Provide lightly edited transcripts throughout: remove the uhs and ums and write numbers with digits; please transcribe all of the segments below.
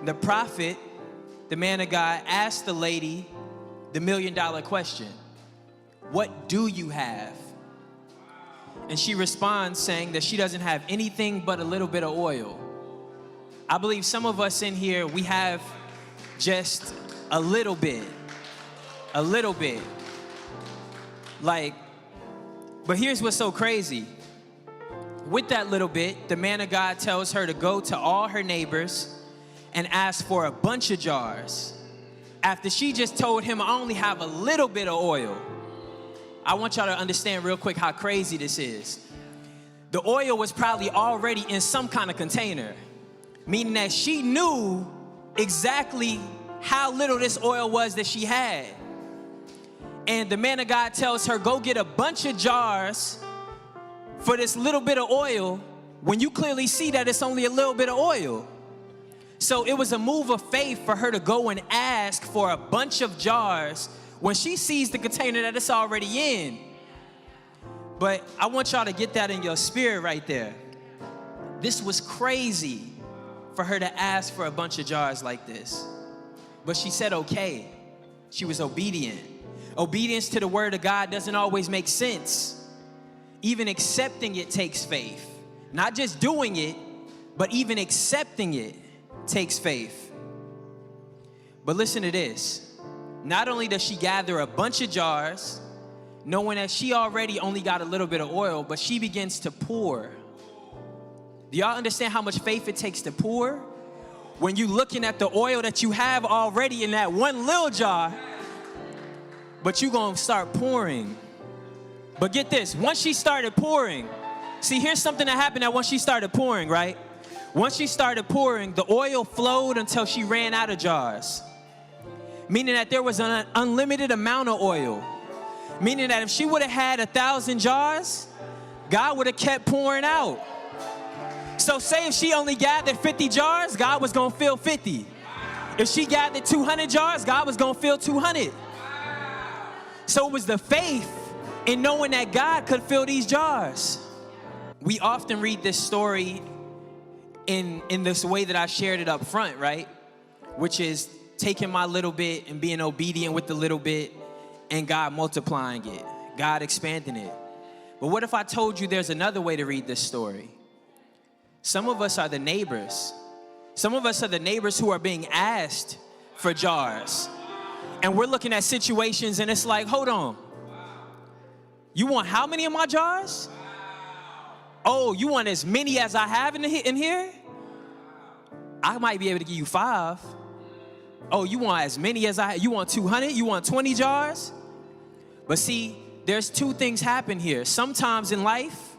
the prophet, the man of God, asked the lady the $1 million question. What do you have? And she responds saying that she doesn't have anything but a little bit of oil. I believe some of us in here, we have just a little bit. A little bit. But here's what's so crazy. With that little bit, the man of God tells her to go to all her neighbors and ask for a bunch of jars. After she just told him, I only have a little bit of oil. I want y'all to understand real quick how crazy this is. The oil was probably already in some kind of container, meaning that she knew exactly how little this oil was that she had. And the man of God tells her, go get a bunch of jars for this little bit of oil when you clearly see that it's only a little bit of oil. So it was a move of faith for her to go and ask for a bunch of jars when she sees the container that it's already in. But I want y'all to get that in your spirit right there. This was crazy for her to ask for a bunch of jars like this. But she said okay. She was obedient. Obedience to the word of God doesn't always make sense. Even accepting it takes faith. Not just doing it, but even accepting it takes faith. But listen to this. Not only does she gather a bunch of jars, knowing that she already only got a little bit of oil, but she begins to pour. Do y'all understand how much faith it takes to pour? When you're looking at the oil that you have already in that one little jar, but you're going to start pouring. But get this, once she started pouring, see, here's something that happened that once she started pouring, right? Once she started pouring, the oil flowed until she ran out of jars. Meaning that there was an unlimited amount of oil. Meaning that if she would have had 1,000 jars, God would have kept pouring out. So say if she only gathered 50 jars, God was going to fill 50. If she gathered 200 jars, God was going to fill 200. So it was the faith in knowing that God could fill these jars. We often read this story in this way that I shared it up front, right? Which is taking my little bit and being obedient with the little bit and God multiplying it, God expanding it. But what if I told you there's another way to read this story? Some of us are the neighbors. Some of us are the neighbors who are being asked for jars. And we're looking at situations and it's like, hold on. You want how many of my jars? Oh, you want as many as I have in here? I might be able to give you 5. Oh, you want as many as I have? You want 200? You want 20 jars? But see, there's two things happen here. Sometimes in life,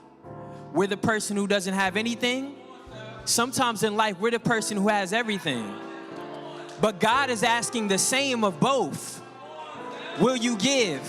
we're the person who doesn't have anything. Sometimes in life, we're the person who has everything. But God is asking the same of both. Will you give?